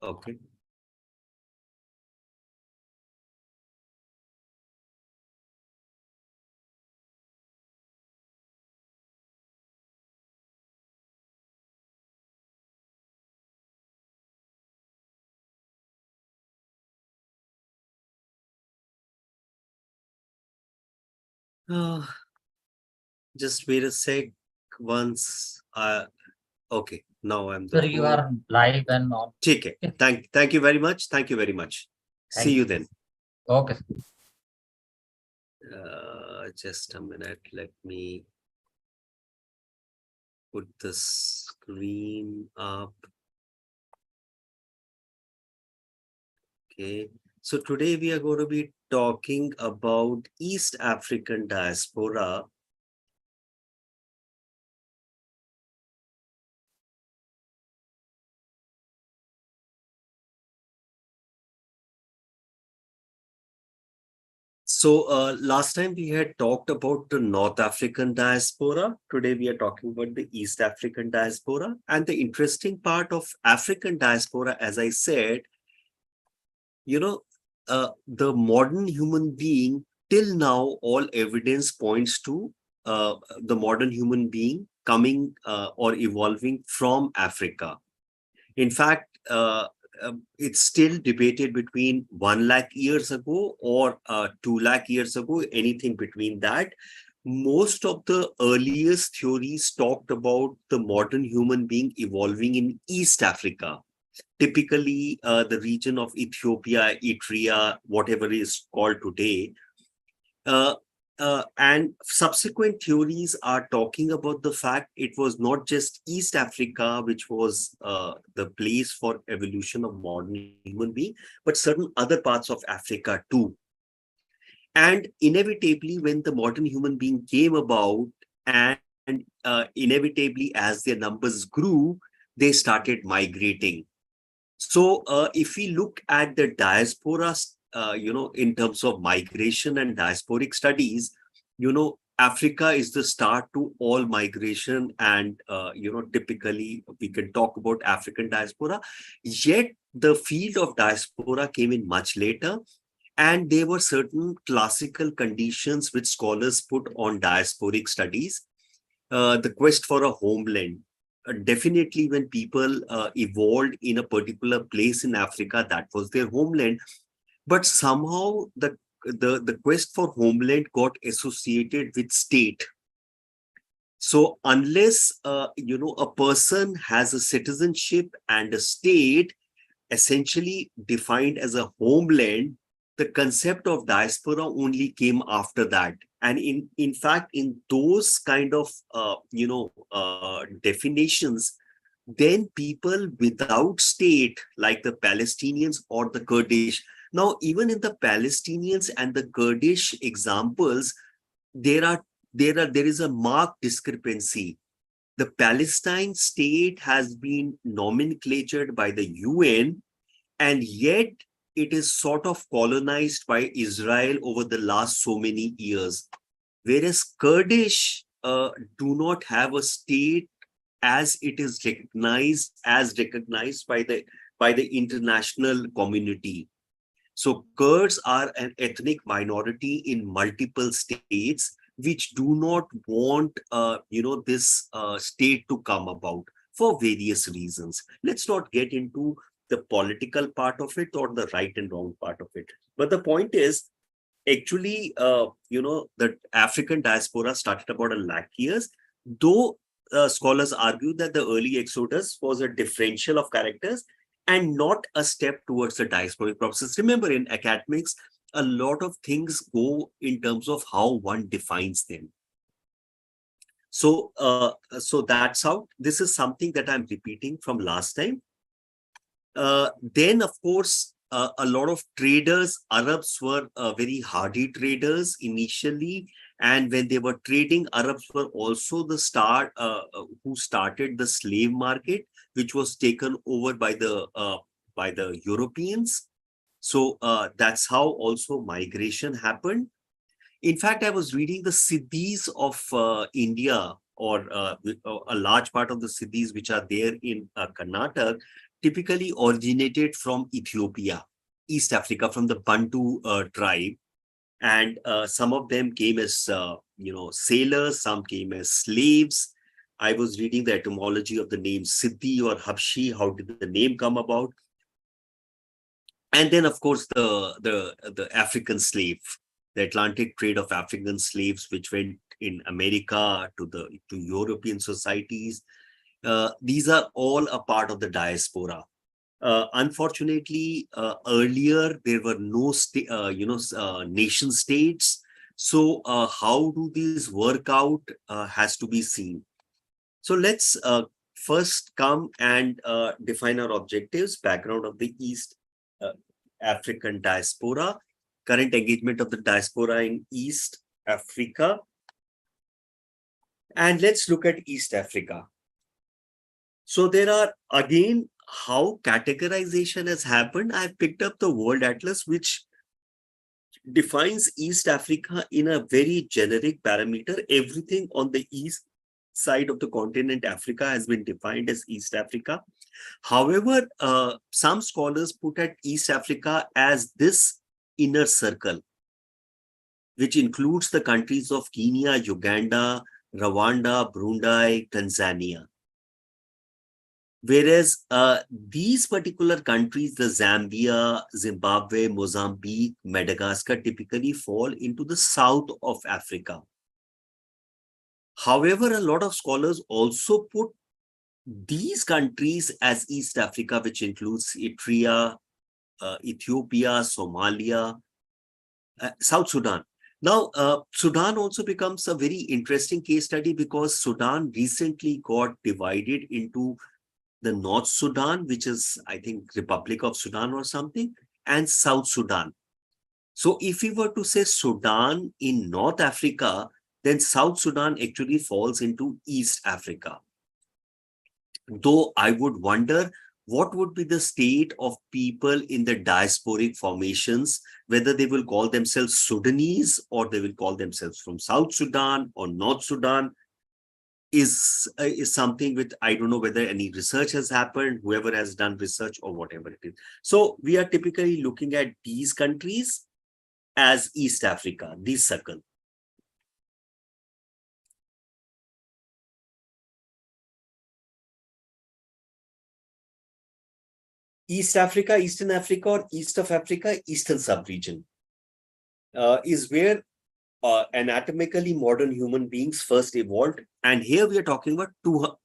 Okay. Uh, just wait a sec. Once okay, now I'm the Sir, you host. are live and on. Take it. Okay. Thank you very much. Thank you very much. See Thank you you. then. Okay. Just a minute. Let me put the screen up. Okay. So today we are going to be talking about East African diaspora. So last time we had talked about the North African diaspora. Today we are talking about the East African diaspora. And the interesting part of African diaspora, as I said, you know, the modern human being, till now, all evidence points to the modern human being coming or evolving from Africa. In fact, it's still debated between 1 lakh years ago or 2 lakh years ago, anything between that. Most of the earliest theories talked about the modern human being evolving in East Africa, typically the region of Ethiopia, Eritrea, whatever is called today. Uh, and subsequent theories are talking about the fact it was not just East Africa, which was the place for evolution of modern human being, but certain other parts of Africa too. And inevitably, when the modern human being came about, and inevitably, as their numbers grew, they started migrating. So if we look at the diaspora, in terms of migration and diasporic studies, Africa is the start to all migration. And, typically we can talk about African diaspora. Yet the field of diaspora came in much later. And there were certain classical conditions which scholars put on diasporic studies. The quest for a homeland. Definitely, when people evolved in a particular place in Africa, that was their homeland. But somehow the quest for homeland got associated with state. So unless a person has a citizenship and a state essentially defined as a homeland, the concept of diaspora only came after that. And in fact, in those kind of definitions, then people without state, like the Palestinians or the Kurdish. Now, even in the Palestinians and the Kurdish examples, there are there is a marked discrepancy. The Palestine state has been nomenclatured by the UN, and yet it is sort of colonized by Israel over the last so many years. Whereas Kurdish do not have a state as it is recognized by the international community. So Kurds are an ethnic minority in multiple states which do not want this state to come about for various reasons. Let's not get into the political part of it or the right and wrong part of it. But the point is, actually, the African diaspora started about 1 lakh years, though scholars argue that the early exodus was a differential of characters and not a step towards the diasporic process. Remember, in academics, a lot of things go in terms of how one defines them. So that's how. This is something that I'm repeating from last time. Then, of course, a lot of traders, Arabs were very hardy traders initially. And when they were trading, Arabs were also the who started the slave market, which was taken over by the Europeans. So that's how also migration happened. In fact, I was reading the cities of India, or a large part of the cities which are there in Karnataka. typically originated from Ethiopia, East Africa, from the Bantu tribe. And some of them came as, sailors, some came as slaves. I was reading the etymology of the name Siddhi or Habshi. How did the name come about? And then, of course, the African slave, the Atlantic trade of African slaves, which went in America to European societies. These are all a part of the diaspora. Unfortunately, earlier there were no nation states. So how do these work out has to be seen. So let's first come and define our objectives, background of the East uh, African diaspora, current engagement of the diaspora in East Africa. And let's look at East Africa. So there are, again, how categorization has happened. I've picked up the World Atlas, which defines East Africa in a very generic parameter. Everything on the east side of the continent Africa has been defined as East Africa. However, some scholars put at East Africa as this inner circle, which includes the countries of Kenya, Uganda, Rwanda, Burundi, Tanzania. Whereas these particular countries, the Zambia, Zimbabwe, Mozambique, Madagascar, typically fall into the south of Africa. However, a lot of scholars also put these countries as East Africa, which includes Eritrea, Ethiopia, Somalia, South Sudan. Now, Sudan also becomes a very interesting case study because Sudan recently got divided into the North Sudan, which is, I think, Republic of Sudan or something, and South Sudan. So if we were to say Sudan in North Africa, then South Sudan actually falls into East Africa. Though I would wonder what would be the state of people in the diasporic formations, whether they will call themselves Sudanese or they will call themselves from South Sudan or North Sudan. Is something which I don't know whether any research has happened, whoever has done research or whatever it is. So we are typically looking at these countries as East Africa, this circle. East Africa, Eastern Africa, or East of Africa, Eastern sub-region is where anatomically modern human beings first evolved. And here we are talking about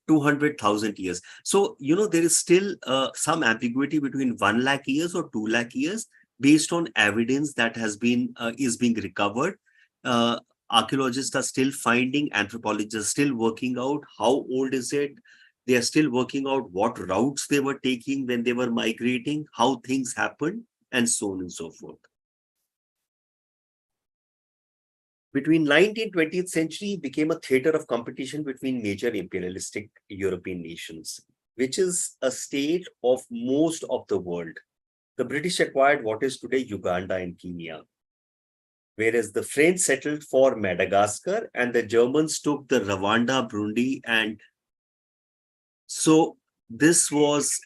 200,000 years. So, there is still some ambiguity between 1 lakh years or 2 lakh years based on evidence that is being recovered. Archaeologists are still finding, anthropologists are still working out how old is it. They are still working out what routes they were taking when they were migrating, how things happened, and so on and so forth. Between 19th and 20th century became a theater of competition between major imperialistic European nations, which is a state of most of the world. The British acquired what is today Uganda and Kenya, whereas the French settled for Madagascar and the Germans took the Rwanda, Burundi, and so this was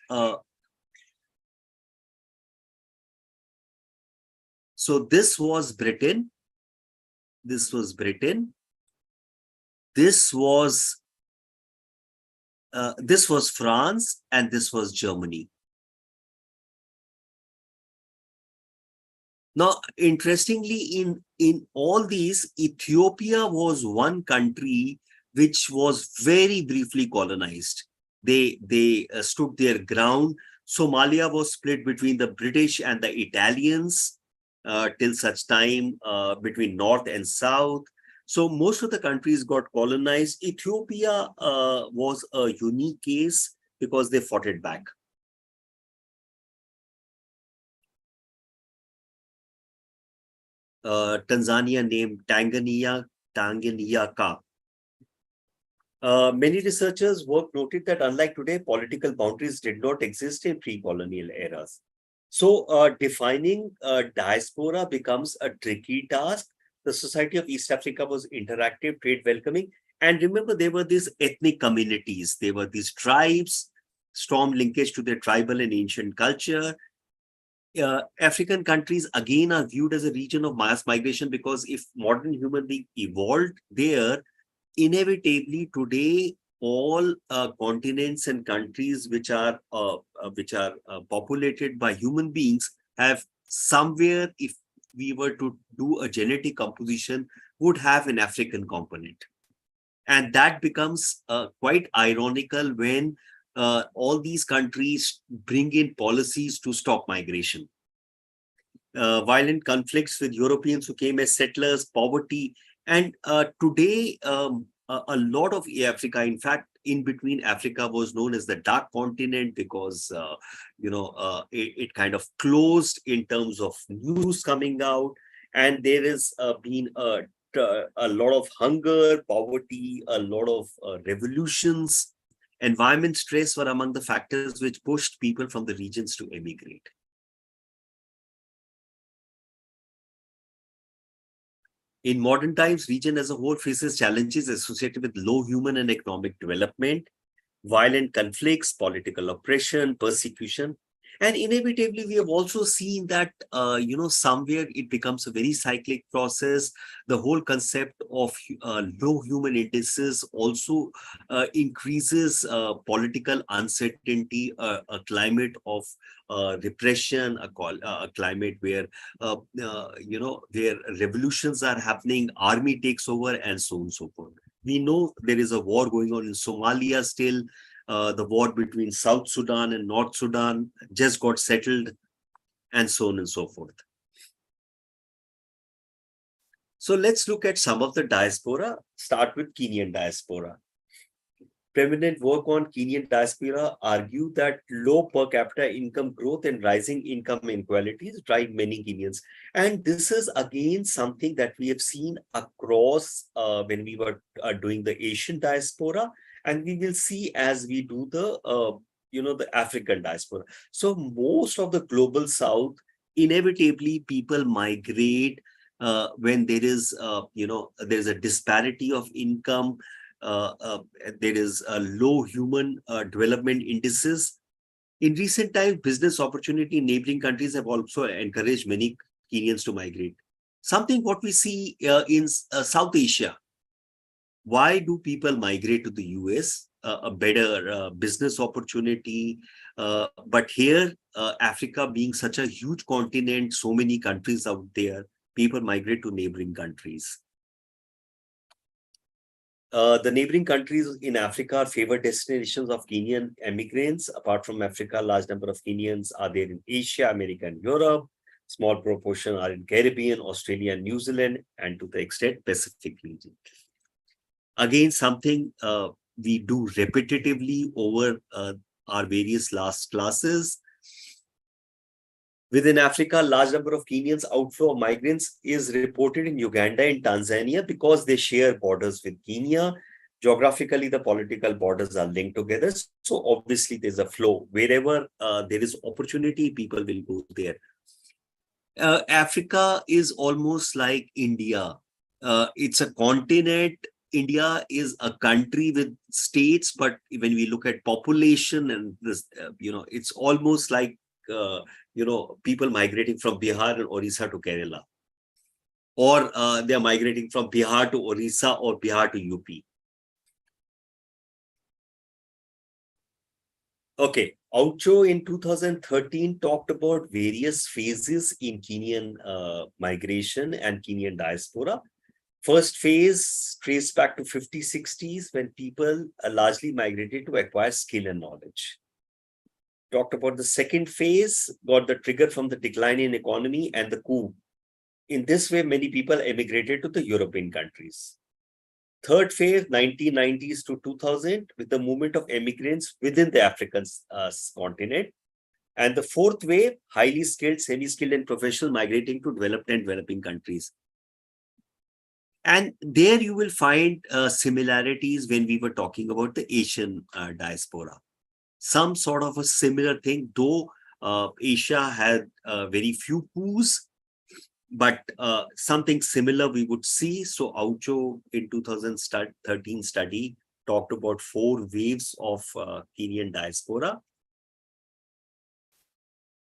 Britain. This was Britain. This was France, and this was Germany. Now, interestingly, in all these, Ethiopia was one country which was very briefly colonized. They stood their ground. Somalia was split between the British and the Italians till such time between North and South. So most of the countries got colonized. Ethiopia was a unique case because they fought it back. Tanzania named Tanganyika. Many researchers' work noted that unlike today, political boundaries did not exist in pre-colonial eras. So defining diaspora becomes a tricky task. The Society of East Africa was interactive, trade welcoming. And remember, there were these ethnic communities. There were these tribes strong linkage to their tribal and ancient culture. African countries again are viewed as a region of mass migration, because if modern human being evolved there, inevitably today all continents and countries which are populated by human beings have somewhere, if we were to do a genetic composition, would have an African component. And that becomes quite ironical when all these countries bring in policies to stop migration. Violent conflicts with Europeans who came as settlers, poverty, and today a lot of Africa, in fact, in between Africa was known as the Dark Continent, because it kind of closed in terms of news coming out, and there has been a lot of hunger, poverty, a lot of revolutions. Environment stress were among the factors which pushed people from the regions to emigrate. In modern times, region as a whole faces challenges associated with low human and economic development, violent conflicts, political oppression, persecution. And inevitably, we have also seen that, somewhere it becomes a very cyclic process. The whole concept of low human indices also increases political uncertainty, a climate of repression, a climate where, where revolutions are happening, army takes over, and so on and so forth. We know there is a war going on in Somalia still. The war between South Sudan and North Sudan just got settled, and so on and so forth. So let's look at some of the diaspora. Start with Kenyan diaspora. Prominent work on Kenyan diaspora argue that low per capita income growth and rising income inequalities drive many Kenyans. And this is again something that we have seen across when we were doing the Asian diaspora, and we will see as we do the African diaspora. So most of the global South, inevitably people migrate when there is, there's a disparity of income. There is a low human development indices. In recent times, business opportunity in neighboring countries have also encouraged many Kenyans to migrate. Something what we see in South Asia. Why do people migrate to the US? A better business opportunity. But here, Africa being such a huge continent, so many countries out there, people migrate to neighboring countries. The neighboring countries in Africa are favored destinations of Kenyan immigrants. Apart from Africa, a large number of Kenyans are there in Asia, America, and Europe. Small proportion are in Caribbean, Australia, and New Zealand, and to the extent Pacific region. Again, something we do repetitively over our various last classes. Within Africa, a large number of Kenyans outflow of migrants is reported in Uganda and Tanzania because they share borders with Kenya. Geographically, the political borders are linked together. So obviously, there's a flow. Wherever there is opportunity, people will go there. Africa is almost like India. It's a continent. India is a country with states, but when we look at population and this, it's almost like people migrating from Bihar and Orissa to Kerala, or they are migrating from Bihar to Orissa or Bihar to UP. Okay, Aucho in 2013 talked about various phases in Kenyan migration and Kenyan diaspora. First phase traced back to 50s, 60s when people largely migrated to acquire skill and knowledge. Talked about the second phase, got the trigger from the decline in economy and the coup. In this way, many people emigrated to the European countries. Third phase, 1990s to 2000, with the movement of immigrants within the African continent. And the fourth wave, highly skilled, semi-skilled and professional migrating to developed and developing countries. And there you will find similarities when we were talking about the Asian diaspora. Some sort of a similar thing, though Asia had very few coups, but something similar we would see. So Aucho in 2013 study talked about 4 waves of Kenyan diaspora.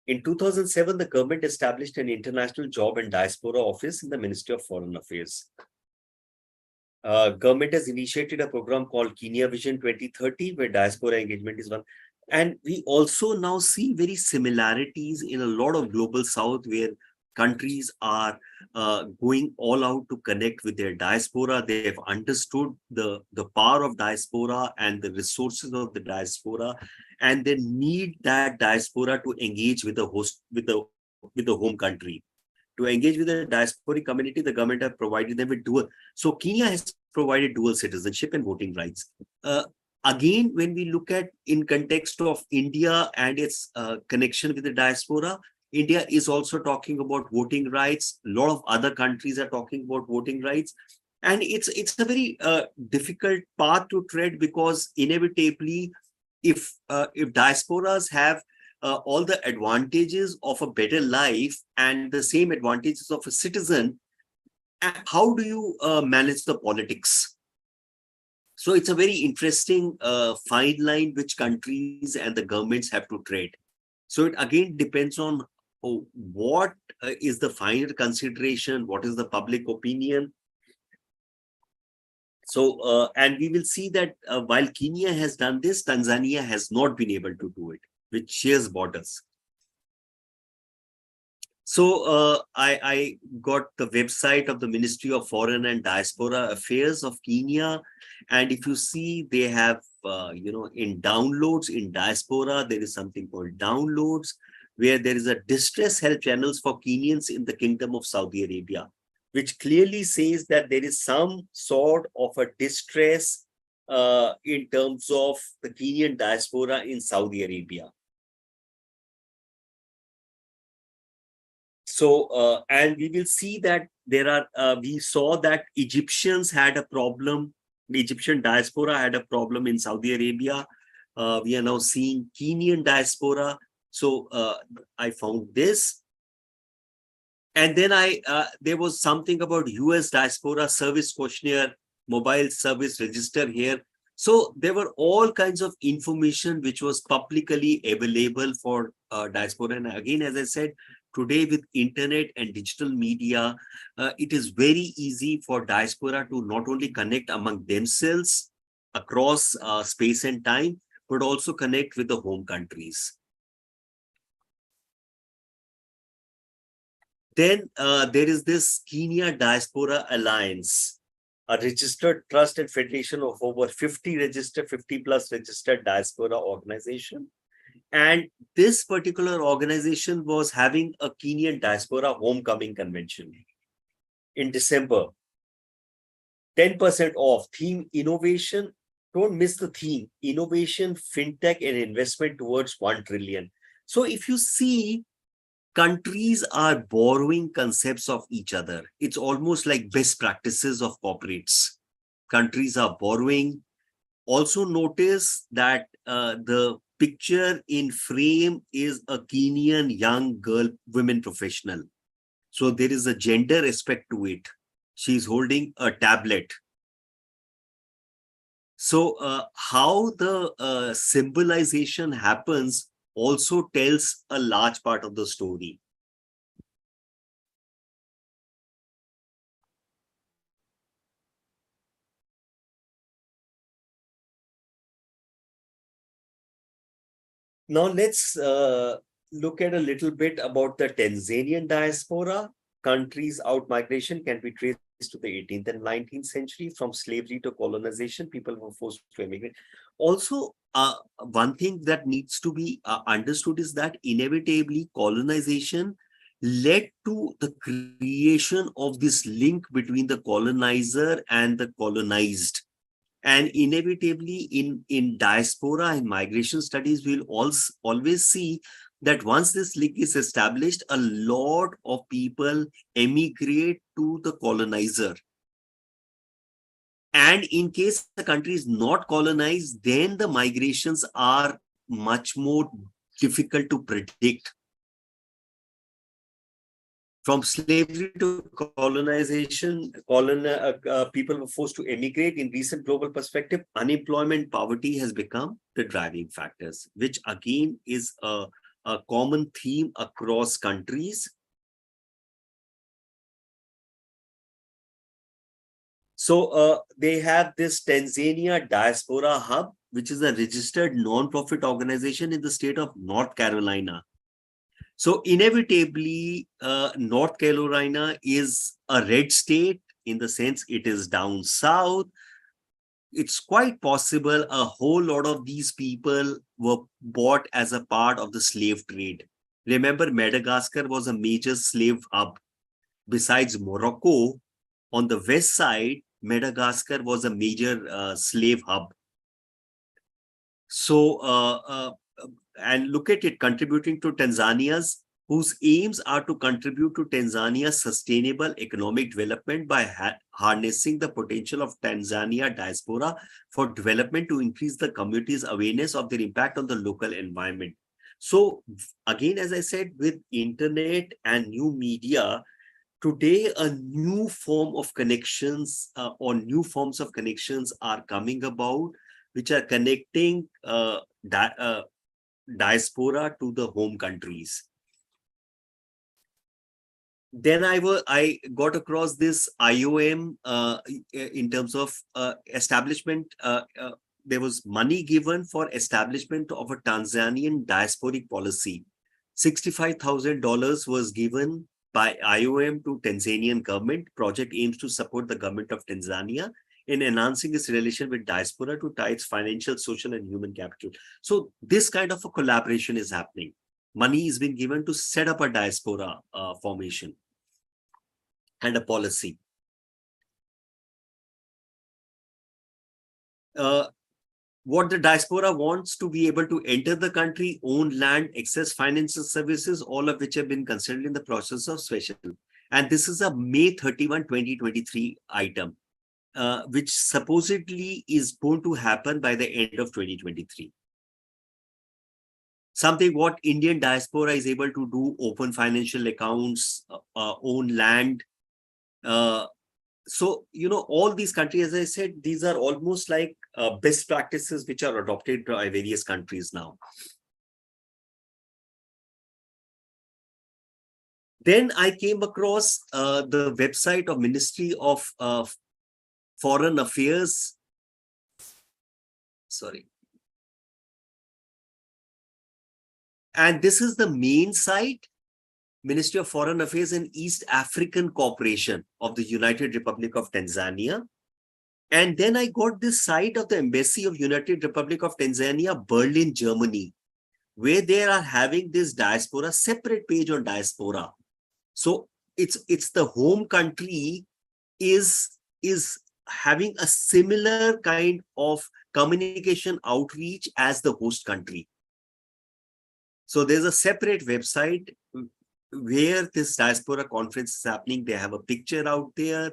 In 2007, the government established an international job and diaspora office in the Ministry of Foreign Affairs. Government has initiated a program called Kenya Vision 2030, where diaspora engagement is one. And we also now see very similarities in a lot of global south, where countries are going all out to connect with their diaspora. They have understood the power of diaspora and the resources of the diaspora, and they need that diaspora to engage with the host, with the home country. To engage with the diasporic community, the government have provided them with dual. So Kenya has provided dual citizenship and voting rights. Again, when we look at in context of India and its connection with the diaspora, India is also talking about voting rights. A lot of other countries are talking about voting rights. And it's a very difficult path to tread, because inevitably, if diasporas have all the advantages of a better life and the same advantages of a citizen, how do you manage the politics? So it's a very interesting fine line which countries and the governments have to tread. So it again depends on what is the final consideration, what is the public opinion. So, and we will see that while Kenya has done this, Tanzania has not been able to do it, which shares borders. So I got the website of the Ministry of Foreign and Diaspora Affairs of Kenya. And if you see, they have, in downloads, in diaspora, there is something called downloads, where there is a distress help channels for Kenyans in the Kingdom of Saudi Arabia, which clearly says that there is some sort of a distress in terms of the Kenyan diaspora in Saudi Arabia. So, and we will see that there are, we saw that Egyptians had a problem, the Egyptian diaspora had a problem in Saudi Arabia. We are now seeing Kenyan diaspora. So I found this. And then there was something about US diaspora service questionnaire, mobile service register here. So there were all kinds of information which was publicly available for diaspora. And again, as I said, today with internet and digital media, it is very easy for diaspora to not only connect among themselves across space and time, but also connect with the home countries. Then there is this Kenya Diaspora Alliance, a registered trust and federation of over 50 plus registered diaspora organization. And this particular organization was having a Kenyan diaspora homecoming convention in December. 10% off, theme innovation. Don't miss the theme, innovation, fintech, and investment towards 1 trillion. So if you see, countries are borrowing concepts of each other. It's almost like best practices of corporates. Countries are borrowing. Also notice that the picture in frame is a Kenyan young girl, women professional. So there is a gender aspect to it. She's holding a tablet. So how the symbolization happens also tells a large part of the story. Now let's look at a little bit about the Tanzanian diaspora. Countries out migration can be traced to the 18th and 19th century. From slavery to colonization, people were forced to immigrate. Also, one thing that needs to be understood is that inevitably colonization led to the creation of this link between the colonizer and the colonized. And inevitably in diaspora and migration studies, we'll always see that once this link is established, a lot of people emigrate to the colonizer. And in case the country is not colonized, then the migrations are much more difficult to predict. From slavery to colonization, people were forced to emigrate. In recent global perspective, unemployment, poverty has become the driving factors, which again is a common theme across countries. So they have this Tanzania Diaspora Hub, which is a registered non-profit organization in the state of North Carolina. So inevitably, North Carolina is a red state in the sense it is down south. It's quite possible a whole lot of these people were bought as a part of the slave trade. Remember, Madagascar was a major slave hub. Besides Morocco, on the west side, Madagascar was a major slave hub. So, and look at it contributing to Tanzania's, whose aims are to contribute to Tanzania's sustainable economic development by harnessing the potential of Tanzania diaspora for development to increase the community's awareness of their impact on the local environment. So again, as I said, with internet and new media, today a new form of connections or new forms of connections are coming about, which are connecting diaspora to the home countries. Then I got across this IOM in terms of establishment. There was money given for establishment of a Tanzanian diasporic policy. $65,000 was given by IOM to Tanzanian government. Project aims to support the government of Tanzania in enhancing its relation with diaspora to tie its financial, social, and human capital. So this kind of a collaboration is happening. Money is being given to set up a diaspora formation and a policy. What the diaspora wants to be able to enter the country, own land, access financial services, all of which have been considered in the process of special. And this is a May 31, 2023 item, which supposedly is going to happen by the end of 2023. Something what Indian diaspora is able to do, open financial accounts, own land. So, all these countries, as I said, these are almost like best practices which are adopted by various countries now. Then I came across the website of Ministry of Foreign Affairs. Sorry. And this is the main site, Ministry of Foreign Affairs and East African Cooperation of the United Republic of Tanzania. And then I got this site of the Embassy of United Republic of Tanzania, Berlin, Germany, where they are having this diaspora, separate page on diaspora. So it's the home country is having a similar kind of communication outreach as the host country. So there's a separate website where this diaspora conference is happening. They have a picture out there.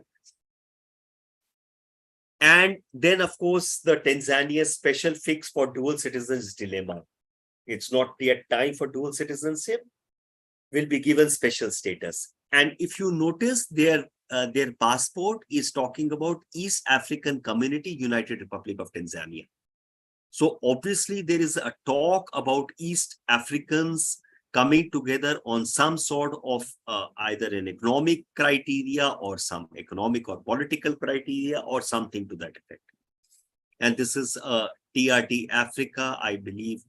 And then, of course, the Tanzania special fix for dual citizens dilemma. It's not yet time for dual citizenship, will be given special status. And if you notice, their passport is talking about East African Community, United Republic of Tanzania. So obviously there is a talk about East Africans coming together on some sort of either an economic criteria or some economic or political criteria or something to that effect. And this is TRT Africa, I believe,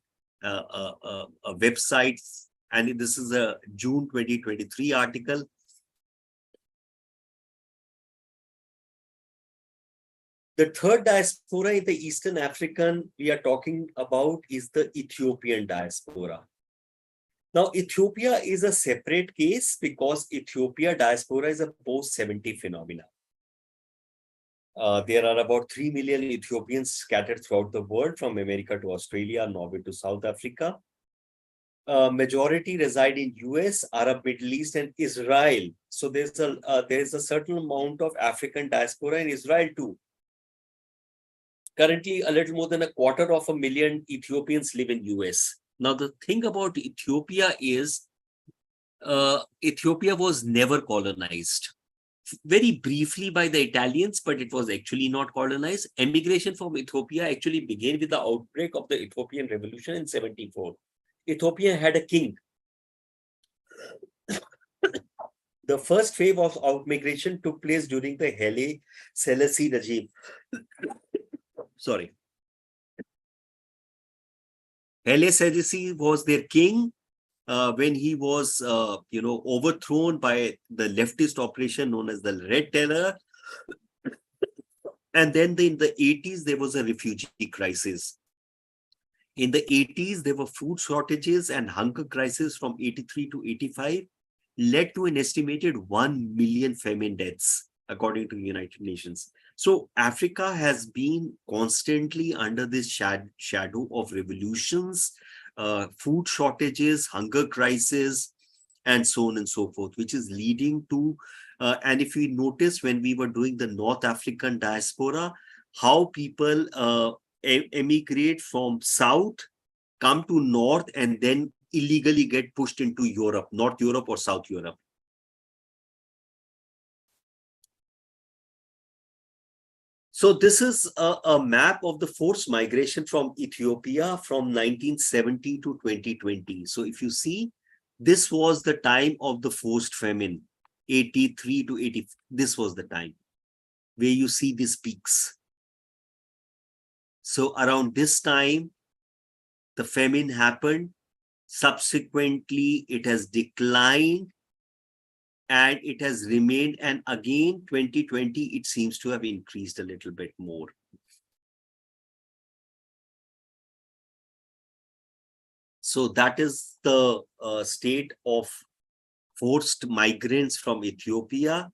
a website, and this is a June 2023 article. The third diaspora in the Eastern African we are talking about is the Ethiopian diaspora. Now, Ethiopia is a separate case because Ethiopia diaspora is a post-70 phenomenon. There are about 3 million Ethiopians scattered throughout the world, from America to Australia, Norway to South Africa. Majority reside in US, Arab, Middle East, and Israel. So there's a certain amount of African diaspora in Israel too. Currently, a little more than 250,000 Ethiopians live in US. Now, the thing about Ethiopia is Ethiopia was never colonized. Very briefly by the Italians, but it was actually not colonized. Emigration from Ethiopia actually began with the outbreak of the Ethiopian Revolution in 74. Ethiopia had a king. The first wave of outmigration took place during the Haile Selassie regime. Sorry. Haile Selassie was their king when he was, overthrown by the leftist operation known as the Red Terror. And then in the 80s, there was a refugee crisis. In the 80s, there were food shortages and hunger crisis from 83 to 85, led to an estimated 1 million famine deaths, according to the United Nations. So Africa has been constantly under this shadow of revolutions, food shortages, hunger crisis, and so on and so forth, which is leading to, and if we notice when we were doing the North African diaspora, how people emigrate from South, come to North, and then illegally get pushed into Europe, North Europe or South Europe. So this is a map of the forced migration from Ethiopia from 1970 to 2020. So if you see, this was the time of the forced famine, 83 to 80. This was the time where you see these peaks. So around this time, the famine happened. Subsequently, it has declined and it has remained. And again, 2020, it seems to have increased a little bit more. So that is the state of forced migrants from Ethiopia.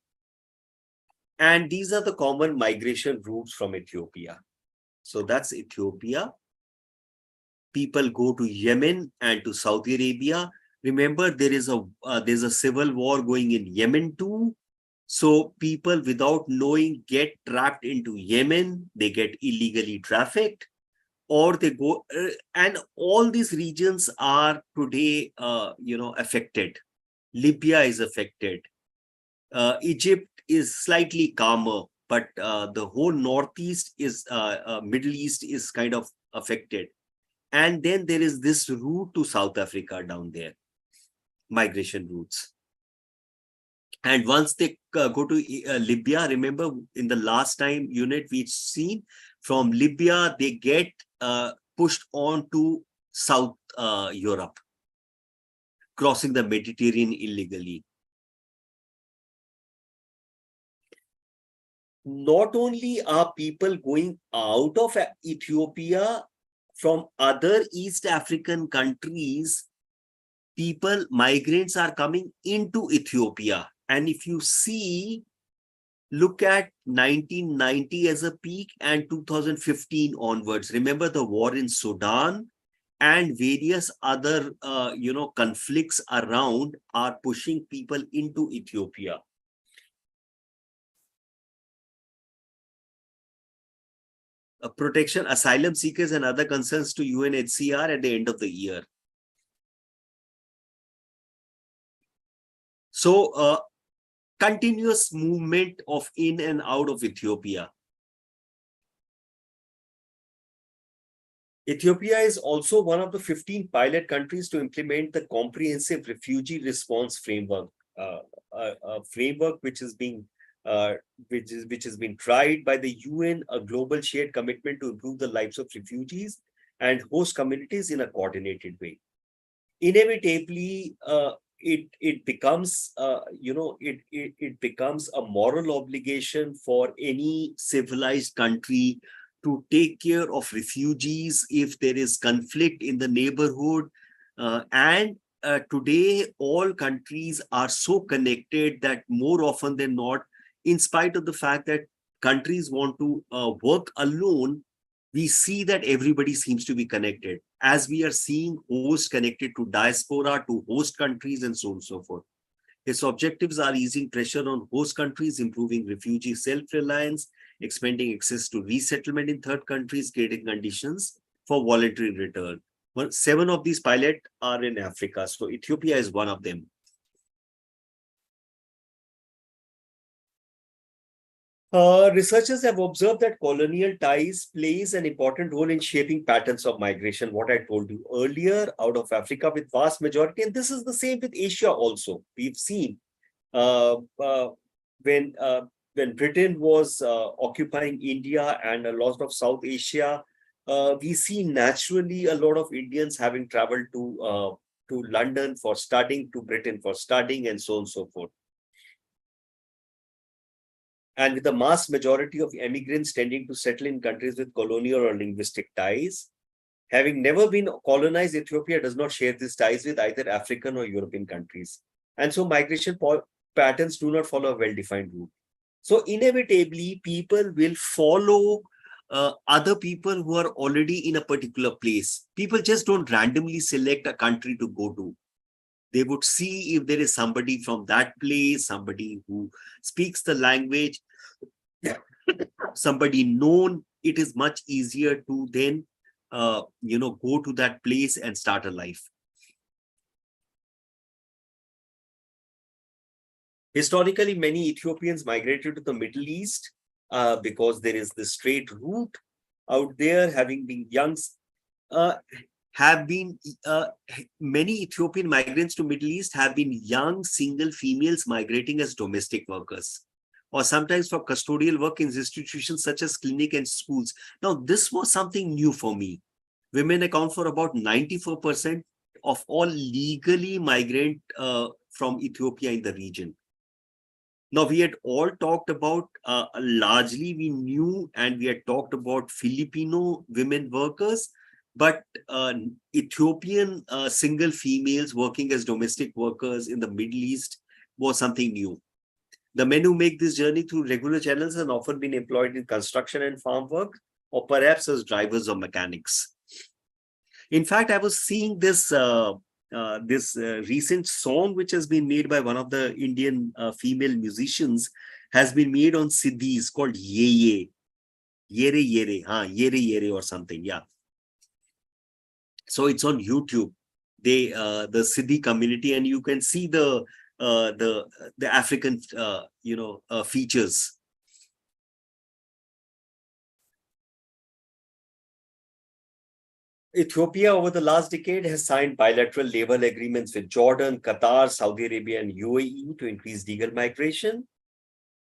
And these are the common migration routes from Ethiopia. So that's Ethiopia. People go to Yemen and to Saudi Arabia. Remember, there's a civil war going in Yemen too. So people without knowing get trapped into Yemen. They get illegally trafficked, or they go, and all these regions are today, affected. Libya is affected. Egypt is slightly calmer, but the whole Northeast is, Middle East is kind of affected. And then there is this route to South Africa down there, migration routes. And once they go to Libya, remember in the last time unit we've seen, from Libya, they get pushed on to South Europe, crossing the Mediterranean illegally. Not only are people going out of Ethiopia from other East African countries, migrants are coming into Ethiopia. And if you see, look at 1990 as a peak and 2015 onwards. Remember the war in Sudan and various other, conflicts around are pushing people into Ethiopia. Protection, asylum seekers and other concerns to UNHCR at the end of the year. So continuous movement of in and out of Ethiopia. Ethiopia is also one of the 15 pilot countries to implement the comprehensive refugee response framework, a framework which is being which has been tried by the UN, a global shared commitment to improve the lives of refugees and host communities in a coordinated way. Inevitably, it becomes it becomes a moral obligation for any civilized country to take care of refugees if there is conflict in the neighborhood. And today, all countries are so connected that more often than not, in spite of the fact that countries want to work alone, we see that everybody seems to be connected, as we are seeing hosts connected to diaspora, to host countries, and so on and so forth. Its objectives are easing pressure on host countries, improving refugee self-reliance, expanding access to resettlement in third countries, creating conditions for voluntary return. Well, 7 of these pilots are in Africa, so Ethiopia is one of them. Researchers have observed that colonial ties plays an important role in shaping patterns of migration. What I told you earlier, out of Africa with vast majority, and this is the same with Asia also. We've seen uh, uh, when uh, when Britain was occupying India and a lot of South Asia, we see naturally a lot of Indians having traveled to London for studying, to Britain for studying, and so on and so forth. And with the mass majority of immigrants tending to settle in countries with colonial or linguistic ties, having never been colonized, Ethiopia does not share these ties with either African or European countries. And so migration patterns do not follow a well defined route. So, inevitably, people will follow other people who are already in a particular place. People just don't randomly select a country to go to. They would see if there is somebody from that place, somebody who speaks the language, somebody known. It is much easier to then go to that place and start a life. Historically, many Ethiopians migrated to the Middle East because there is this straight route out there. Having been young, uh, have been many Ethiopian migrants to Middle East have been young single females migrating as domestic workers, or sometimes for custodial work in institutions such as clinic and schools. Now, this was something new for me. Women account for about 94% of all legally migrant from Ethiopia in the region. Now, we had all talked about, largely we knew and we had talked about Filipino women workers, but Ethiopian single females working as domestic workers in the Middle East was something new. The men who make this journey through regular channels have often been employed in construction and farm work, or perhaps as drivers or mechanics. In fact, I was seeing this recent song which has been made by one of the Indian female musicians, has been made on Siddhis, called Ye Yere Yere, Yere Yere or something. Yeah. So it's on YouTube. The Siddhi community, and you can see the African features. Ethiopia over the last decade has signed bilateral labor agreements with Jordan, Qatar, Saudi Arabia, and UAE to increase legal migration,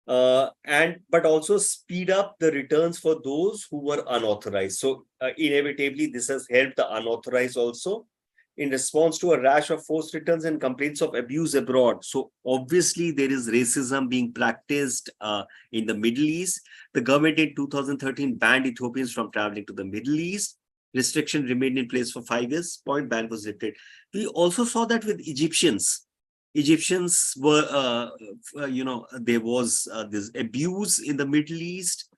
but also speed up the returns for those who were unauthorized. So inevitably, this has helped the unauthorized also in response to a rash of forced returns and complaints of abuse abroad. So obviously, there is racism being practiced in the Middle East. The government in 2013 banned Ethiopians from traveling to the Middle East. Restriction remained in place for 5 years. Point ban was lifted. We also saw that with Egyptians. Egyptians were, there was this abuse in the Middle East.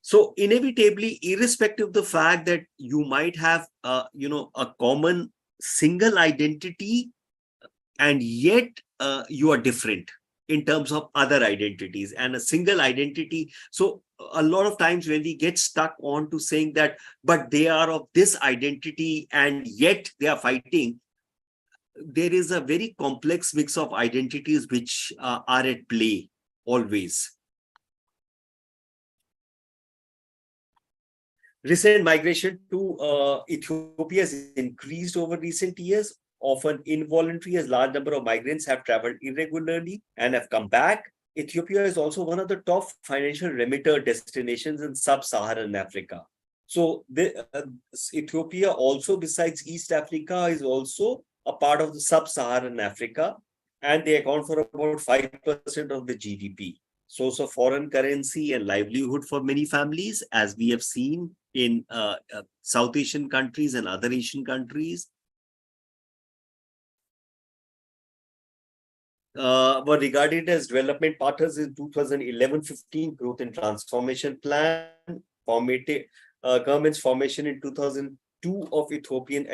So inevitably, irrespective of the fact that you might have, a common single identity, and yet you are different in terms of other identities and a single identity. So a lot of times when we get stuck on to saying that, but they are of this identity and yet they are fighting, there is a very complex mix of identities which are at play always. Recent migration to Ethiopia has increased over recent years, often involuntary, as large number of migrants have traveled irregularly and have come back. Ethiopia is also one of the top financial remitter destinations in sub-Saharan Africa. So Ethiopia also, besides East Africa, is also a part of the sub-Saharan Africa, and they account for about 5% of the GDP. Source of foreign currency and livelihood for many families, as we have seen in South Asian countries and other Asian countries. Were regarded as development partners in 2011-15 Growth and Transformation Plan, government's formation in 2002 of Ethiopian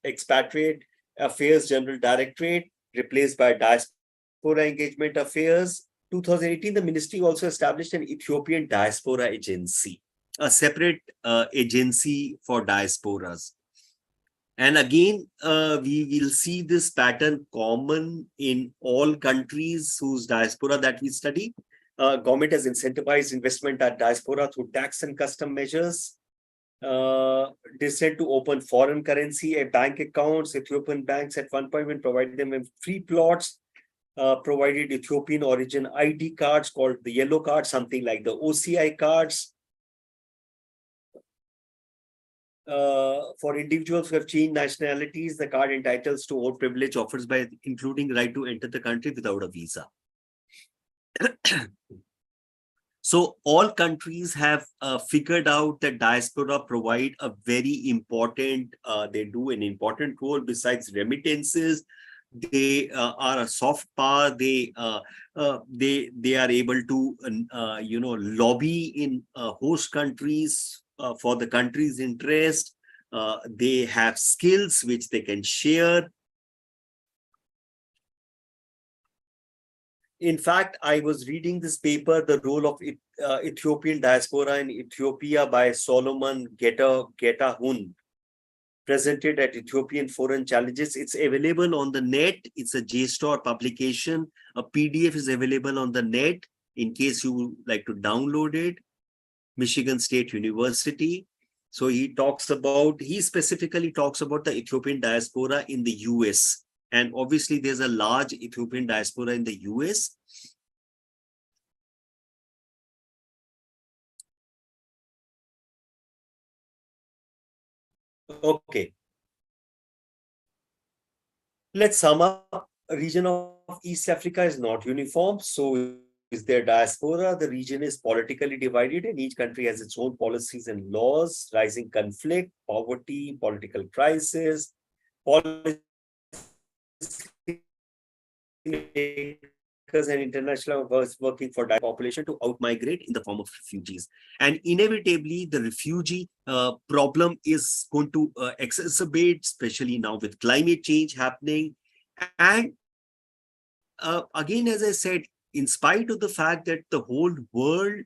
Expatriate Affairs General Directorate, replaced by Diaspora Engagement Affairs. 2018, the ministry also established an Ethiopian Diaspora Agency, a separate agency for diasporas. And again, we will see this pattern common in all countries whose diaspora that we study. Government has incentivized investment at diaspora through tax and custom measures. Decide to open foreign currency bank accounts. Ethiopian banks at one point when provided them with free plots, provided Ethiopian origin ID cards called the yellow card, something like the OCI cards. For individuals who have changed nationalities, the card entitles to all privilege offers by including right to enter the country without a visa. So all countries have figured out that diaspora provide a very important, they do an important role besides remittances. They are a soft power. They are able to lobby in host countries for the country's interest. They have skills which they can share. In fact, I was reading this paper, The Role of Ethiopian Diaspora in Ethiopia by Solomon Getahun, presented at Ethiopian Foreign Challenges. It's available on the net. It's a JSTOR publication. A PDF is available on the net in case you like to download it. Michigan State University. So he specifically talks about the Ethiopian diaspora in the US. And obviously, there's a large Ethiopian diaspora in the US. Okay. Let's sum up. A region of East Africa is not uniform. So is their diaspora. The region is politically divided and each country has its own policies and laws, rising conflict, poverty, political crisis, policy and international working for the population to outmigrate in the form of refugees. And inevitably, the refugee problem is going to exacerbate, especially now with climate change happening. And again, as I said, in spite of the fact that the whole world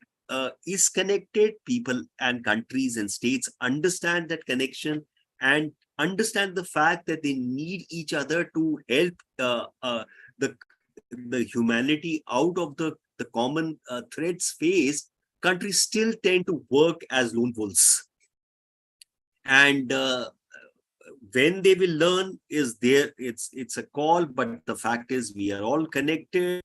is connected, people and countries and states understand that connection and understand the fact that they need each other to help the humanity out of the common threats faced. Countries still tend to work as lone wolves. And when they will learn is there, it's a call, but the fact is we are all connected.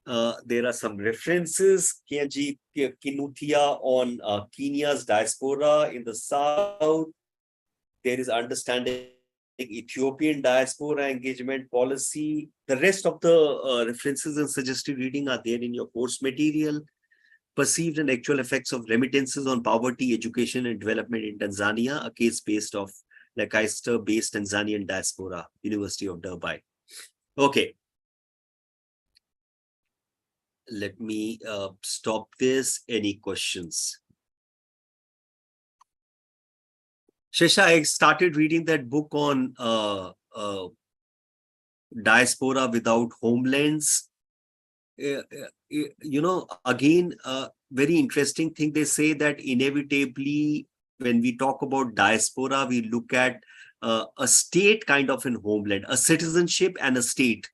There are some references. Kianji Kinuthia on Kenya's diaspora in the south. There is understanding Ethiopian diaspora engagement policy. The rest of the references and suggested reading are there in your course material. Perceived and actual effects of remittances on poverty, education, and development in Tanzania, a case based of Leicester-based Tanzanian diaspora, University of Durban. Okay. Let me stop this. Any questions? Shesha, I started reading that book on diaspora without homelands. Again, very interesting thing. They say that inevitably, when we talk about diaspora, we look at a state kind of in homeland, a citizenship and a state.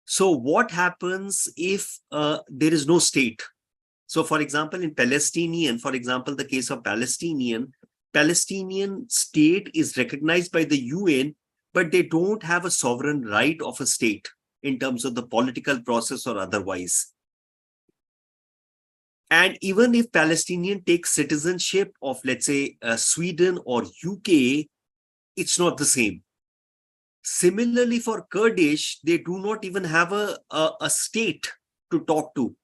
So what happens if there is no state? So for example, in Palestinian, the case of Palestinian state is recognized by the UN, but they don't have a sovereign right of a state in terms of the political process or otherwise. And even if Palestinian takes citizenship of, let's say, Sweden or UK, it's not the same. Similarly, for Kurdish, they do not even have a state to talk to.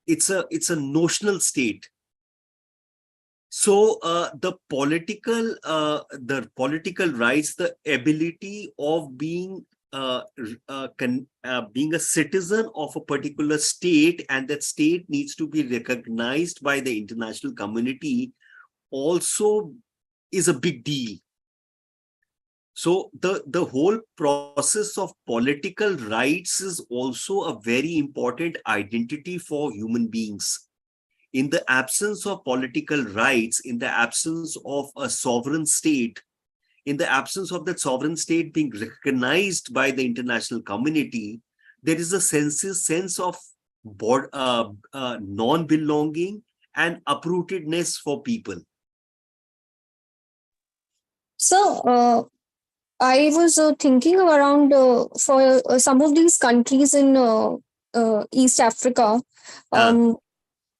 It's a notional state. So the political rights, the ability of being a citizen of a particular state, and that state needs to be recognized by the international community, also is a big deal. So the whole process of political rights is also a very important identity for human beings. In the absence of political rights, in the absence of a sovereign state, in the absence of that sovereign state being recognized by the international community, there is a sense of non-belonging, and uprootedness for people. So, I was thinking around for some of these countries in East Africa. Uh, Um,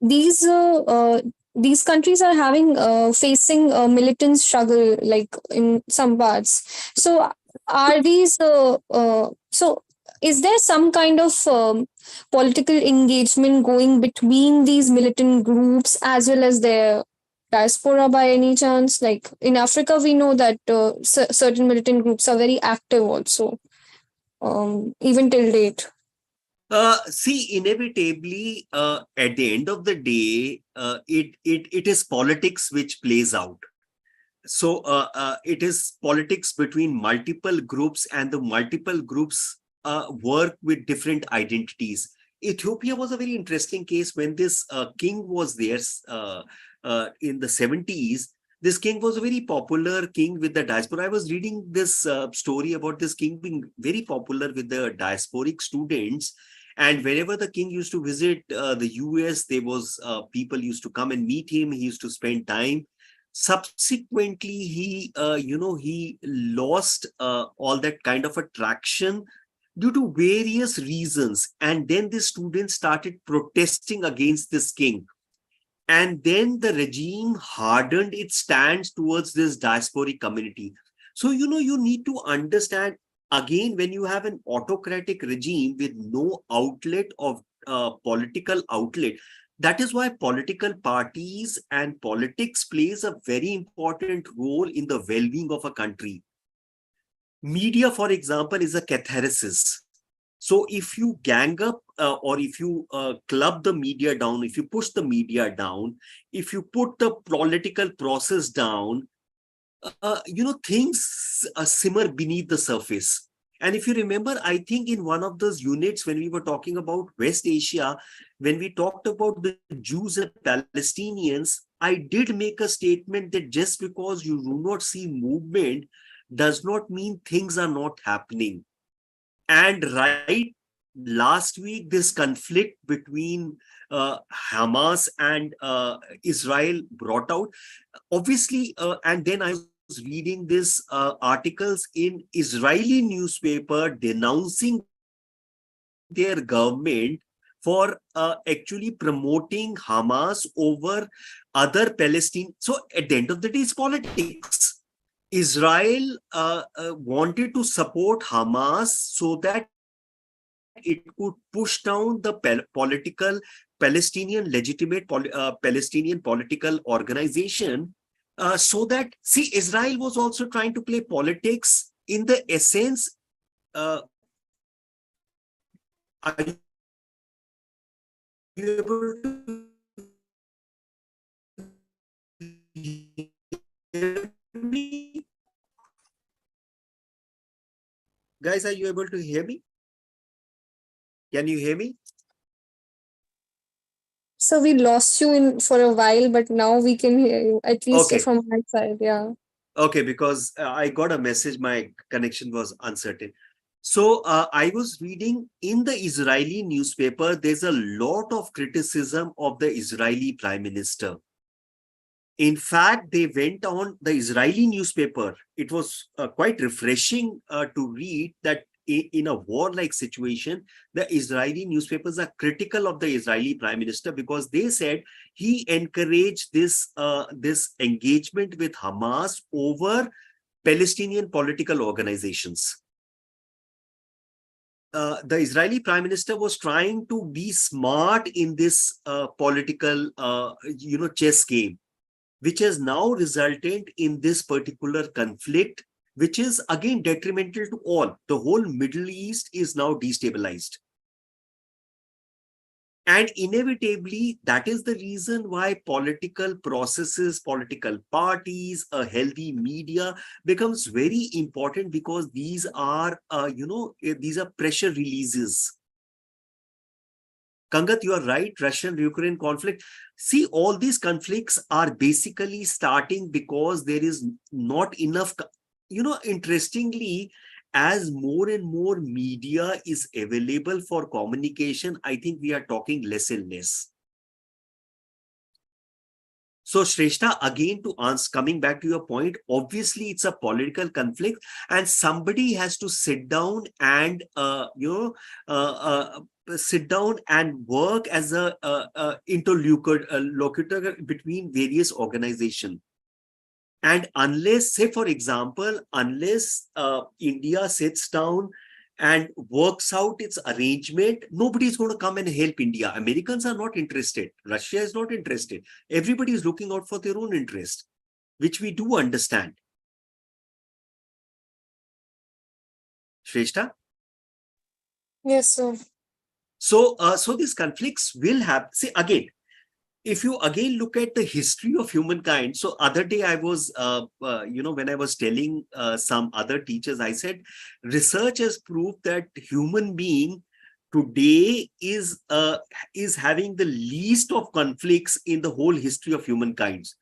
these uh, uh, these countries are having facing a militant struggle, like in some parts. So, are these so? Is there some kind of political engagement going between these militant groups as well as their diaspora by any chance? Like in Africa, we know that certain militant groups are very active also, even till date. See, inevitably, at the end of the day, it is politics which plays out. So it is politics between multiple groups, and the multiple groups work with different identities. Ethiopia was a very interesting case when this king was there in the 70s. This king was a very popular king with the diaspora. I was reading this story about this king being very popular with the diasporic students. And whenever the king used to visit the US, there was people used to come and meet him. He used to spend time. Subsequently, he lost all that kind of attraction due to various reasons, and then the students started protesting against this king, and then the regime hardened its stance towards this diasporic community. So you need to understand, again, when you have an autocratic regime with no outlet of political outlet, that is why political parties and politics plays a very important role in the well-being of a country. Media, for example, is a catharsis. So if you gang up or if you club the media down, if you push the media down, if you put the political process down, things simmer beneath the surface. And if you remember, I think in one of those units, when we were talking about West Asia, when we talked about the Jews and Palestinians, I did make a statement that just because you do not see movement does not mean things are not happening. And right last week, this conflict between Hamas and Israel brought out. Obviously, and then I was reading this articles in Israeli newspaper denouncing their government for actually promoting Hamas over other Palestine. So at the end of the day, it's politics. Israel wanted to support Hamas so that it could push down the political Palestinian Palestinian political organization, so that, see, Israel was also trying to play politics in the essence. Are you able to hear me? Guys, are you able to hear me? Can you hear me? So we lost you in for a while, but now we can hear you, at least Okay. from my side. Yeah. Okay, because I got a message, my connection was uncertain. So I was reading in the Israeli newspaper, there's a lot of criticism of the Israeli prime minister. In fact, they went on the Israeli newspaper. It was quite refreshing to read that in a war-like situation, the Israeli newspapers are critical of the Israeli prime minister because they said he encouraged this engagement with Hamas over Palestinian political organizations. The Israeli prime minister was trying to be smart in this political, chess game, which has now resulted in this particular conflict, which is again detrimental to all. The whole Middle East is now destabilized. And inevitably, that is the reason why political processes, political parties, a healthy media becomes very important, because these are, these are pressure releases. Kangat, you are right. Russian-Ukraine conflict. See, all these conflicts are basically starting because there is not enough. Interestingly, as more and more media is available for communication, I think we are talking less and less. So, Shrestha, again, to answer, coming back to your point, obviously it's a political conflict, and somebody has to sit down and sit down and work as a interlocutor between various organizations. And unless, say, for example, unless India sits down and works out its arrangement, nobody is going to come and help India. Americans are not interested. Russia is not interested. Everybody is looking out for their own interest, which we do understand. Shrestha? Yes, sir. So these conflicts will have, see, again, if you again look at the history of humankind, so other day I was, when I was telling some other teachers, I said, research has proved that human being today is having the least of conflicts in the whole history of humankind.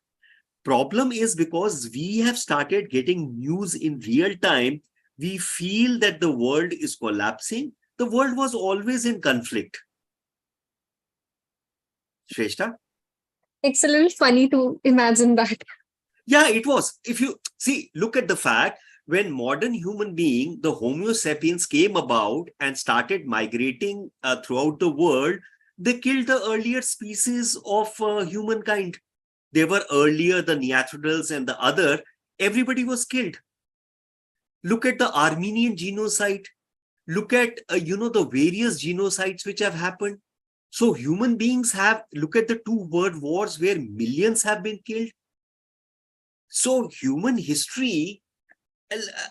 Problem is because we have started getting news in real time, we feel that the world is collapsing. The world was always in conflict. Shrestha? It's a little funny to imagine that. Yeah, it was. If you see, look at the fact when modern human being, the Homo sapiens came about and started migrating throughout the world, they killed the earlier species of humankind. They were earlier, the Neanderthals and the other, everybody was killed. Look at the Armenian genocide. Look at, the various genocides which have happened. So human beings have, look at the two world wars where millions have been killed. So human history,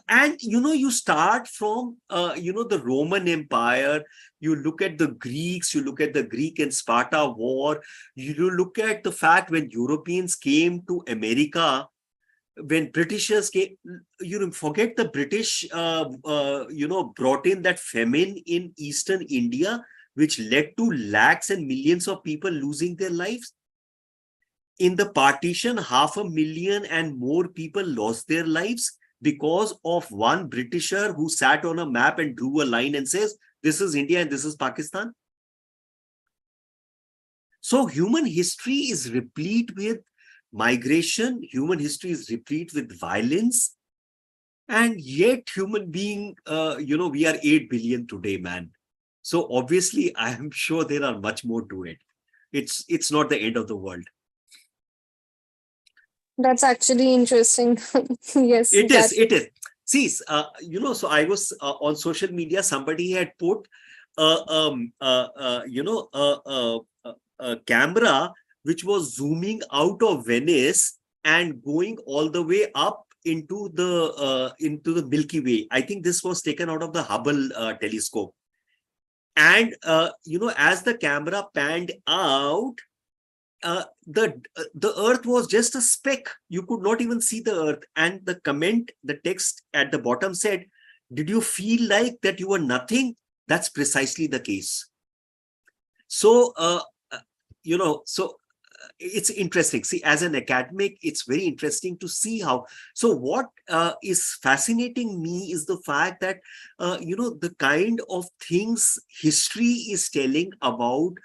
and you start from the Roman Empire, you look at the Greeks, you look at the Greek and Sparta war, you look at the fact when Europeans came to America, when Britishers came, forget the British, brought in that famine in Eastern India, which led to lakhs and millions of people losing their lives. In the partition, 500,000 and more people lost their lives because of one Britisher who sat on a map and drew a line and says, this is India and this is Pakistan. So human history is replete with migration. Human history is replete with violence. And yet human being, we are 8 billion today, man. So obviously, I am sure there are much more to it. It's not the end of the world. That's actually interesting. Yes, It is. that. It is. See, so I was on social media. Somebody had put, a camera which was zooming out of Venice and going all the way up into the Milky Way. I think this was taken out of the Hubble telescope. And as the camera panned out, the earth was just a speck. You could not even see the earth. And the comment, the text at the bottom said, did you feel like that you were nothing? That's precisely the case. So it's interesting. See, as an academic, it's very interesting to see how. So what is fascinating me is the fact that the kind of things history is telling about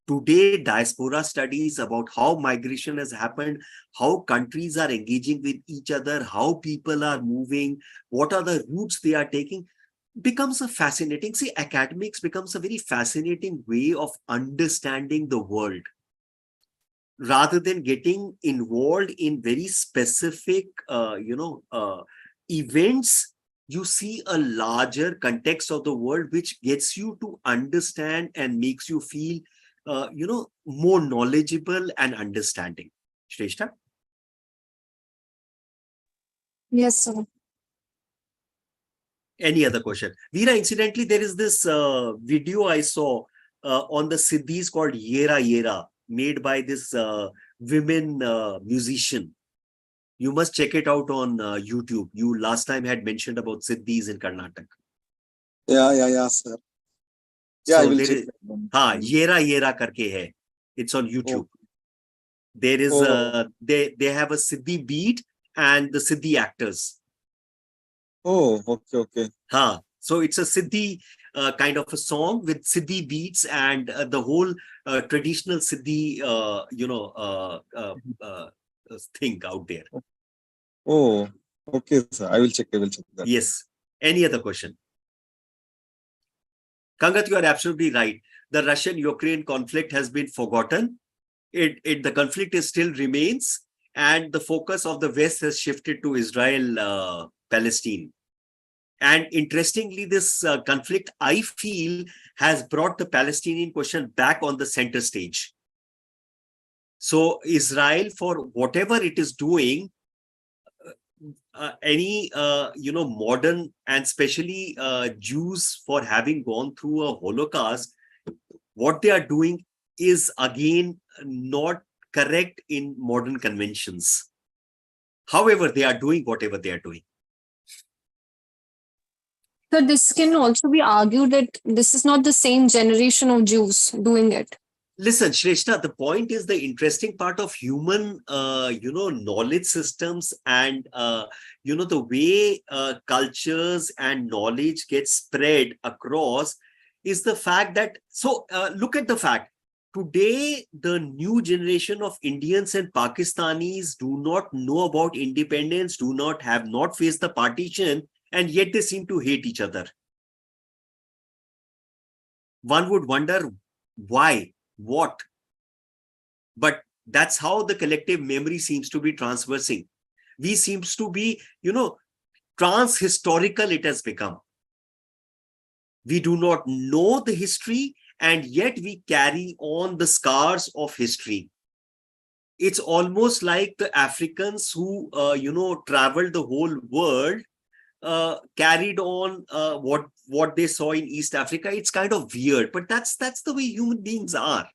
today, diaspora studies about how migration has happened, how countries are engaging with each other, how people are moving, what are the routes they are taking, becomes a fascinating, see, academics becomes a very fascinating way of understanding the world rather than getting involved in very specific, events. You see a larger context of the world, which gets you to understand and makes you feel more knowledgeable and understanding. Shrestha? Yes, sir. Any other question? Veera, incidentally, there is this video I saw on the Siddhis called Yera Yera, made by this women musician. You must check it out on YouTube. You last time had mentioned about Siddhis in Karnataka. Yeah, sir. Yeah, I So will there check is, that one. Yera Yera karke hai. It's on YouTube. Oh, There is oh, they have a Siddhi beat and the Siddhi actors. Oh, okay. So it's a Siddhi kind of a song with Siddhi beats and the whole traditional Siddhi, thing out there. Oh, okay, sir. I will check. That. Yes. Any other question? Kangat, you are absolutely right. The Russian-Ukraine conflict has been forgotten. The conflict is still remains, and the focus of the West has shifted to Israel, Palestine. And interestingly, this conflict, I feel, has brought the Palestinian question back on the center stage. So Israel, for whatever it is doing, any modern and especially Jews for having gone through a Holocaust, what they are doing is again not correct in modern conventions. However, they are doing whatever they are doing. So this can also be argued that this is not the same generation of Jews doing it. Listen, Shrestha, the point is the interesting part of human, knowledge systems and, the way cultures and knowledge get spread across is the fact that, look at the fact, today, the new generation of Indians and Pakistanis do not know about independence, have not faced the partition, and yet they seem to hate each other. One would wonder why. What? But that's how the collective memory seems to be transversing. We seems to be, trans-historical it has become. We do not know the history, and yet we carry on the scars of history. It's almost like the Africans who, traveled the whole world, carried on what they saw in East Africa. It's kind of weird, but that's the way human beings are.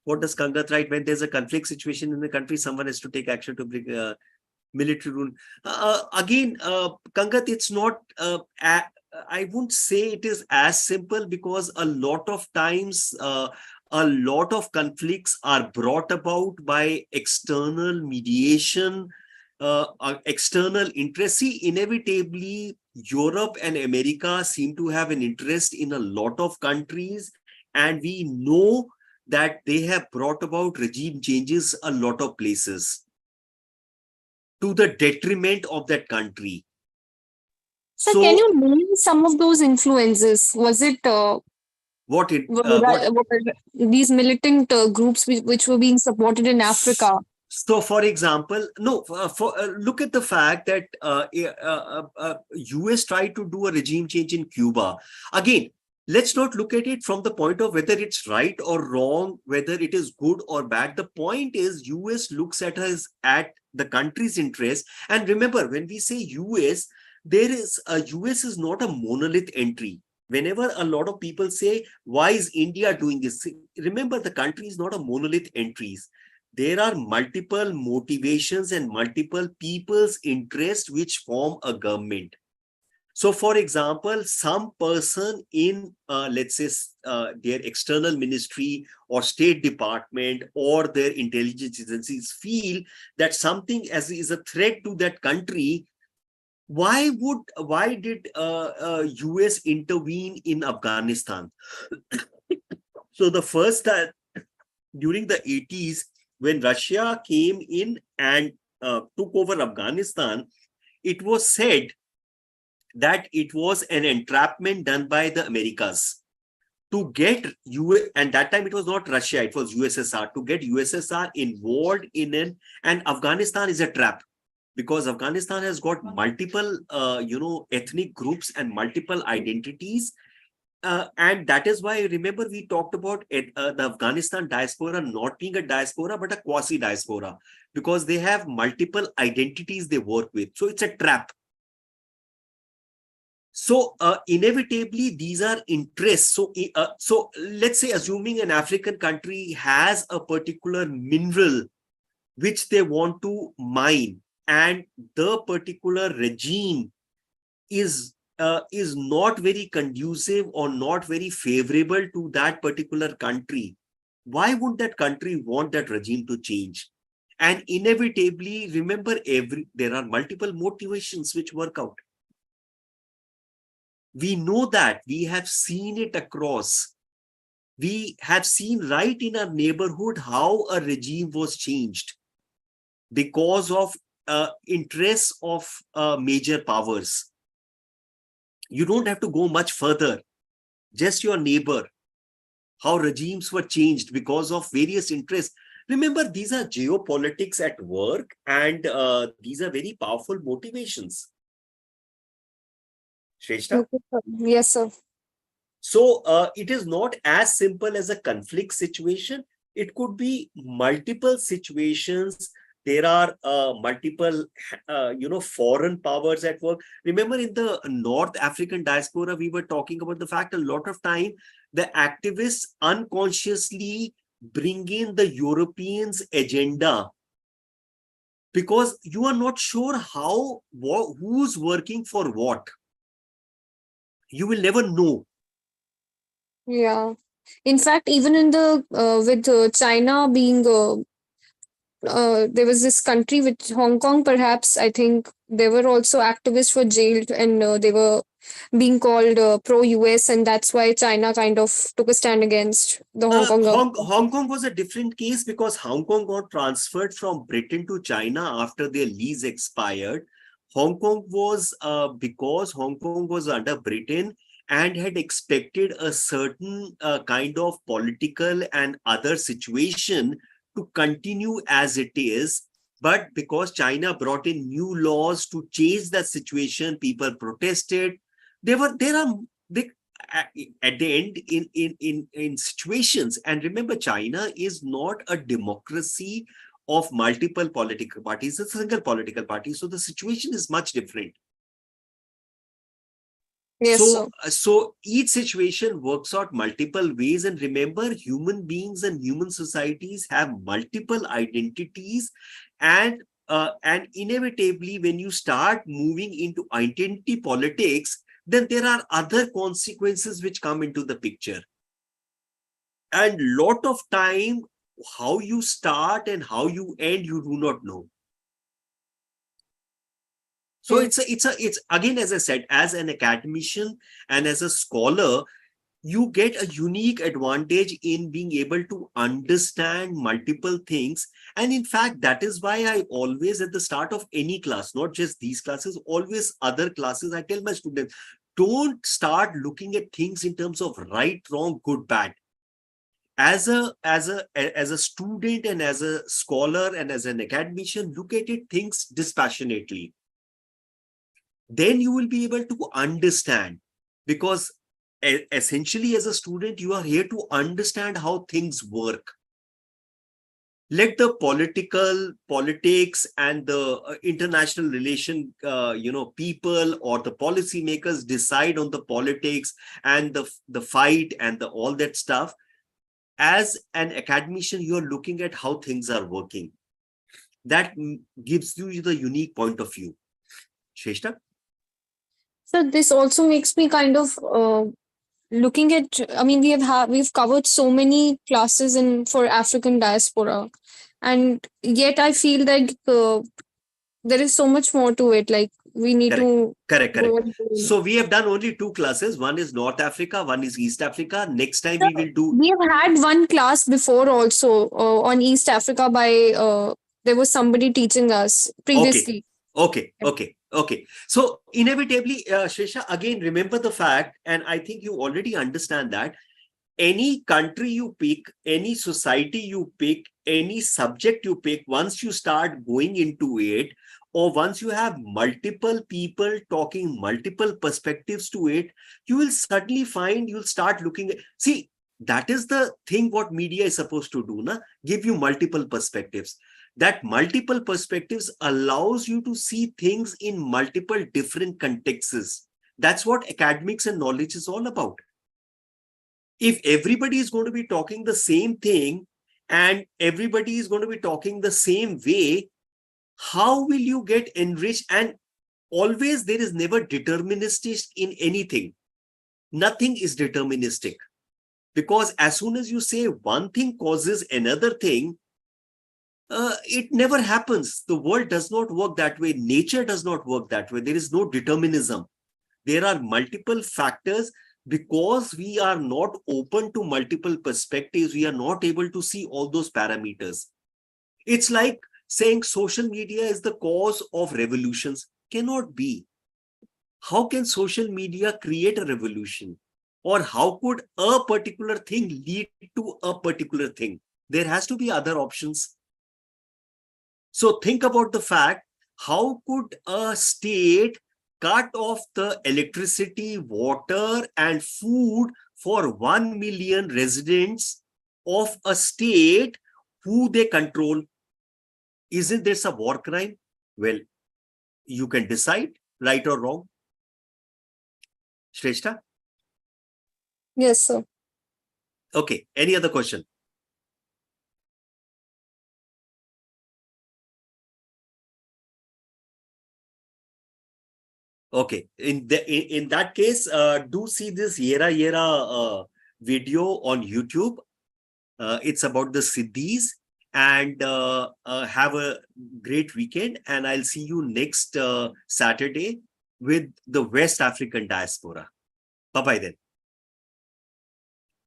What does Kangat write? When there's a conflict situation in the country, someone has to take action to bring military rule. Again, Kangat, it's not, I wouldn't say it is as simple, because a lot of times, a lot of conflicts are brought about by external mediation, external interest. See, inevitably, Europe and America seem to have an interest in a lot of countries, and we know that they have brought about regime changes a lot of places to the detriment of that country. So can you name some of those influences? Was it these militant groups which were being supported in Africa? So, for example, look at the fact that US tried to do a regime change in Cuba. Again, let's not look at it from the point of whether it's right or wrong, whether it is good or bad. The point is US looks at the country's interest. And remember, when we say US, US is not a monolith entry. Whenever a lot of people say, why is India doing this? Remember, the country is not a monolith entries. There are multiple motivations and multiple people's interests which form a government. So, for example, some person in, let's say, their external ministry or State Department or their intelligence agencies feel that something is a threat to that country. Why did US intervene in Afghanistan? So the first time during the 80s, when Russia came in and took over Afghanistan, it was said that it was an entrapment done by the Americas to get and that time it was not Russia, it was USSR, to get USSR involved in and Afghanistan is a trap, because Afghanistan has got multiple, ethnic groups and multiple identities. And that is why, remember, we talked about the Afghanistan diaspora not being a diaspora, but a quasi-diaspora, because they have multiple identities they work with. So it's a trap. So inevitably, these are interests. So let's say, assuming an African country has a particular mineral which they want to mine, and the particular regime is not very conducive or not very favorable to that particular country, why would that country want that regime to change? And inevitably, remember, there are multiple motivations which work out. We know that. We have seen it across. We have seen right in our neighborhood how a regime was changed because of interests of major powers. You don't have to go much further. Just your neighbor, how regimes were changed because of various interests. Remember, these are geopolitics at work, and these are very powerful motivations. Shrestha? Okay, sir. Yes, sir. So it is not as simple as a conflict situation. It could be multiple situations. There are multiple, foreign powers at work. Remember, in the North African diaspora, we were talking about the fact a lot of time the activists unconsciously bring in the Europeans' agenda because you are not sure who's working for what. You will never know. Yeah. In fact, even in the with China being there was this country with Hong Kong, perhaps I think there were also activists were jailed and they were being called pro-US, and that's why China kind of took a stand against the Hong Kong government. Hong Kong was a different case because Hong Kong got transferred from Britain to China after their lease expired. Hong Kong was because Hong Kong was under Britain and had expected a certain kind of political and other situation to continue as it is. But because China brought in new laws to change that situation, people protested. There are big at the end in situations, and remember, China is not a democracy of multiple political parties, it's a single political party, so the situation is much different. Yes, So, sir. so each situation works out multiple ways. And remember, human beings and human societies have multiple identities. And inevitably, when you start moving into identity politics, then there are other consequences which come into the picture. And lot of time, how you start and how you end, you do not know. So Hmm. it's again, as I said, as an academician and as a scholar, you get a unique advantage in being able to understand multiple things. And in fact, that is why I always, at the start of any class, not just these classes, always other classes, I tell my students, don't start looking at things in terms of right, wrong, good, bad. As a student and as a scholar and as an academician, look at it things dispassionately. Then you will be able to understand, because essentially as a student you are here to understand how things work. Let the politics and the international relation people or the policymakers decide on the politics and the fight and all that stuff. As an academician, you are looking at how things are working. That gives you the unique point of view. Shrestha? So this also makes me kind of looking at, I mean, we've covered so many classes in for African diaspora, and yet I feel like there is so much more to it. Like we need Correct. to Correct. go into. So we have done only 2 classes. One is North Africa, one is East Africa. Next time So we will do. we have had one class before also on East Africa by there was somebody teaching us Okay. previously. Okay. So inevitably, Shresha, again, remember the fact, and I think you already understand that any country you pick, any society you pick, any subject you pick, once you start going into it, or once you have multiple people talking multiple perspectives to it, you will suddenly find you'll start looking at, see, that is the thing what media is supposed to do, na? Give you multiple perspectives. That multiple perspectives allows you to see things in multiple different contexts. That's what academics and knowledge is all about. If everybody is going to be talking the same thing and everybody is going to be talking the same way, how will you get enriched? And always, there is never deterministic in anything. Nothing is deterministic, because as soon as you say one thing causes another thing, It never happens. The world does not work that way. Nature does not work that way. There is no determinism. There are multiple factors. Because we are not open to multiple perspectives, we are not able to see all those parameters. It's like saying social media is the cause of revolutions. Cannot be. How can social media create a revolution? Or how could a particular thing lead to a particular thing? There has to be other options. So think about the fact, how could a state cut off the electricity, water, and food for 1 million residents of a state who they control? Isn't this a war crime? Well, you can decide right or wrong. Shrestha? Yes, sir. Okay, any other question? Okay, in that case, do see this Yera video on YouTube. It's about the Siddhis, and have a great weekend. And I'll see you next Saturday with the West African diaspora. Bye bye then.